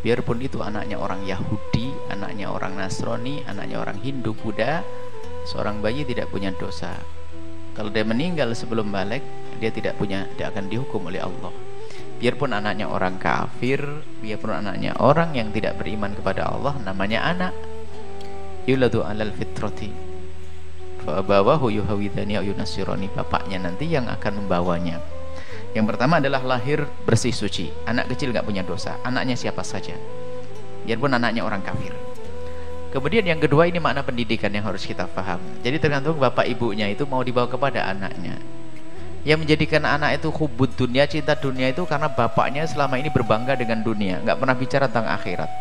biarpun itu anaknya orang Yahudi, anaknya orang Nasrani, anaknya orang Hindu, Buddha, seorang bayi tidak punya dosa. Kalau dia meninggal sebelum balik, dia tidak akan dihukum oleh Allah. Biarpun anaknya orang kafir, biarpun anaknya orang yang tidak beriman kepada Allah, namanya anak. Yuladu alal fitrati fa abawahu yuhawidani aw yunasirani. Bapaknya nanti yang akan membawanya. Yang pertama adalah lahir bersih suci. Anak kecil nggak punya dosa. Anaknya siapa saja, biarpun anaknya orang kafir. Kemudian yang kedua, ini makna pendidikan yang harus kita paham. Jadi tergantung bapak ibunya itu mau dibawa kepada anaknya. Yang menjadikan anak itu hubud dunia, cinta dunia itu karena bapaknya selama ini berbangga dengan dunia, nggak pernah bicara tentang akhirat.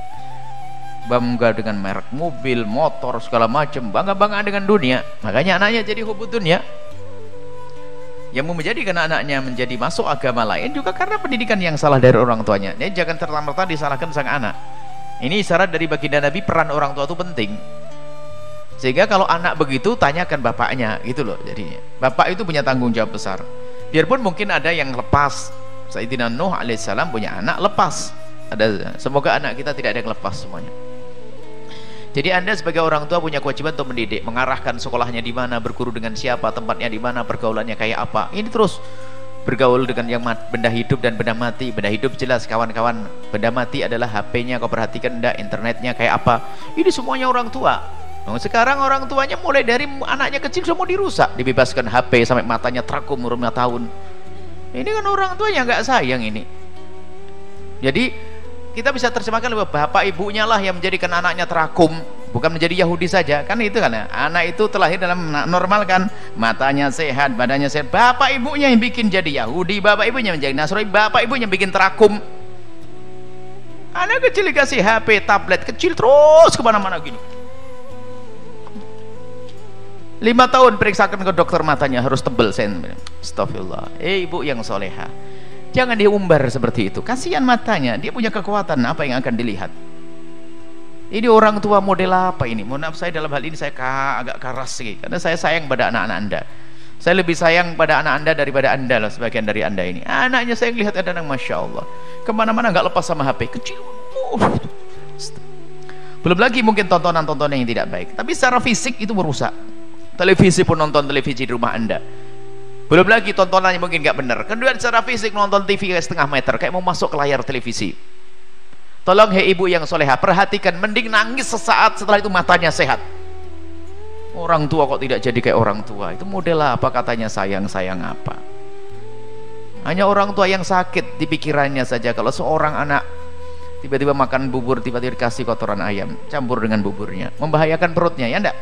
Bangga dengan merek mobil, motor, segala macam, bangga-bangga dengan dunia. Makanya anaknya jadi hubud dunia. Yang menjadikan anaknya menjadi masuk agama lain juga karena pendidikan yang salah dari orang tuanya. Ini jangan serta-merta disalahkan sang anak. Ini isyarat dari baginda Nabi, peran orang tua itu penting. Sehingga kalau anak begitu, tanyakan bapaknya gitu loh. Jadi bapak itu punya tanggung jawab besar. Biarpun mungkin ada yang lepas. Sayyidina Nuh alaihissalam punya anak lepas. Semoga anak kita tidak ada yang lepas semuanya. Jadi Anda sebagai orang tua punya kewajiban untuk mendidik, mengarahkan sekolahnya di mana, berguru dengan siapa, tempatnya di mana, pergaulannya kayak apa. Ini terus bergaul dengan yang benda hidup dan benda mati. Benda hidup jelas kawan-kawan, benda mati adalah HP-nya, kau perhatikan enggak, internetnya kayak apa. Ini semuanya orang tua. Nah, sekarang orang tuanya mulai dari anaknya kecil sudah mau dirusak, dibebaskan HP sampai matanya trakum umur 5 tahun. Ini kan orang tuanya nggak sayang ini. Jadi kita bisa terjemahkan bahwa bapak ibunya lah yang menjadikan anaknya terakum, bukan menjadi Yahudi saja. Kan itu kan ya, anak itu terlahir dalam normal kan, matanya sehat, badannya sehat. Bapak ibunya yang bikin jadi Yahudi, bapak ibunya menjadi Nasrani, bapak ibunya yang bikin terakum. Anak kecil dikasih HP, tablet kecil terus kemana-mana gini. 5 tahun periksakan ke dokter, matanya harus tebel sen. Astagfirullah. Ibu yang soleha, jangan diumbar seperti itu, kasihan matanya, dia punya kekuatan apa yang akan dilihat. Ini orang tua model apa ini? Mohon maaf, saya dalam hal ini saya agak keras sih, karena saya sayang pada anak-anak Anda. Saya lebih sayang pada anak Anda daripada Anda lah, sebagian dari Anda ini. Anaknya saya lihat ada yang Masya Allah kemana-mana nggak lepas sama HP kecil. Belum lagi mungkin tontonan-tontonan yang tidak baik, tapi secara fisik itu merusak. Televisi pun nonton televisi di rumah Anda. Belum lagi tontonannya mungkin nggak benar. Kedua, secara fisik nonton TV kayak setengah meter, kayak mau masuk ke layar televisi. Tolong hei ibu yang soleha, perhatikan, mending nangis sesaat, setelah itu matanya sehat. Orang tua kok tidak jadi kayak orang tua? Itu model apa katanya, sayang-sayang apa? Hanya orang tua yang sakit di pikirannya saja. Kalau seorang anak tiba-tiba makan bubur, tiba-tiba dikasih kotoran ayam campur dengan buburnya, membahayakan perutnya, ya enggak?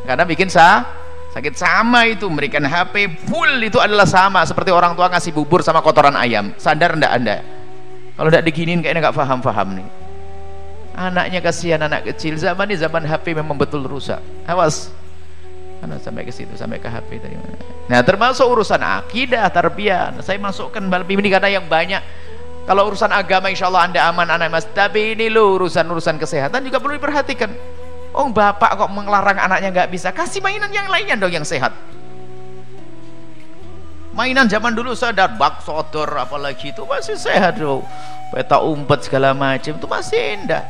Karena bikin sakit. Sama itu, memberikan HP full itu adalah sama seperti orang tua ngasih bubur sama kotoran ayam. Sadar enggak Anda? Kalau enggak diginiin kayaknya enggak paham-paham nih. Anaknya kasihan, anak kecil. Zaman ini zaman HP memang betul rusak. Awas. Karena sampai ke situ, sampai ke HP tadi. Nah, termasuk urusan akidah, tarbiyah. Saya masukkan ini karena yang banyak. Kalau urusan agama insya Allah Anda aman, anak mas. Tapi ini loh urusan kesehatan juga perlu diperhatikan. Oh, bapak kok melarang anaknya nggak bisa, kasih mainan yang lainnya dong yang sehat. Mainan zaman dulu sadar bak sodor apalagi itu masih sehat loh, peta umpet segala macam itu masih indah.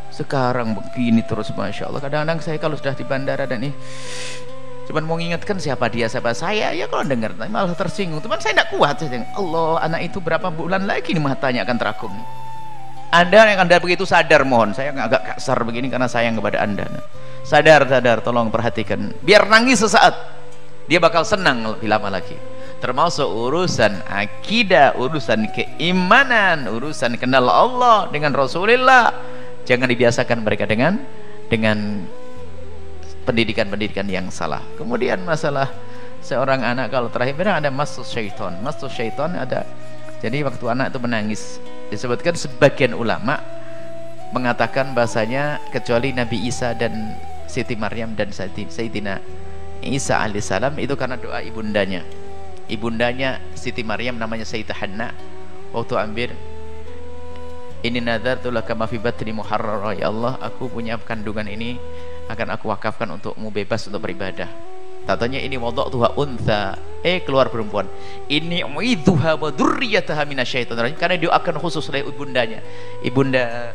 Sekarang begini terus, Masya Allah. Kadang-kadang saya kalau sudah di bandara dan cuman mau ngingetkan siapa dia, siapa saya, ya kalau dengar malah tersinggung. Cuman saya tidak kuat, saya Allah, anak itu berapa bulan lagi nih matanya akan terakum. Anda yang Anda begitu sadar, mohon saya agak kasar begini karena sayang kepada Anda. Sadar, tolong perhatikan. Biar nangis sesaat, dia bakal senang lebih lama lagi. Termasuk urusan akidah, urusan keimanan, urusan kenal Allah dengan Rasulullah. Jangan dibiasakan mereka dengan pendidikan-pendidikan yang salah. Kemudian masalah seorang anak, kalau terakhir ada masuk syaitan. Masuk syaitan ada. Jadi waktu anak itu menangis, disebutkan sebagian ulama mengatakan bahasanya kecuali Nabi Isa dan Siti Maryam dan Sayyidina Isa alaihissalam itu karena doa ibundanya. Ibundanya Siti Maryam namanya Sayyidah Hanna, waktu ambil ini nadartu laka ma fi batni muharrara, ya Allah aku punya kandungan ini akan aku wakafkan untukmu bebas untuk beribadah. Tatanya ini wada'tuha untha, keluar perempuan. Ini uidzuha wa dzurriyyataha minasyaitonir rajim, karena dia akan khusus oleh ibunda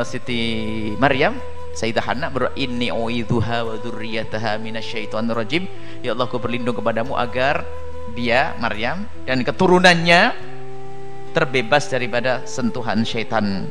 Siti Maryam, Sayyidah Hana berdoa, inni uidzuha wa dzurriyyataha minasyaitonir rajim, ya Allah, aku berlindung kepadamu agar dia Maryam dan keturunannya terbebas daripada sentuhan syaitan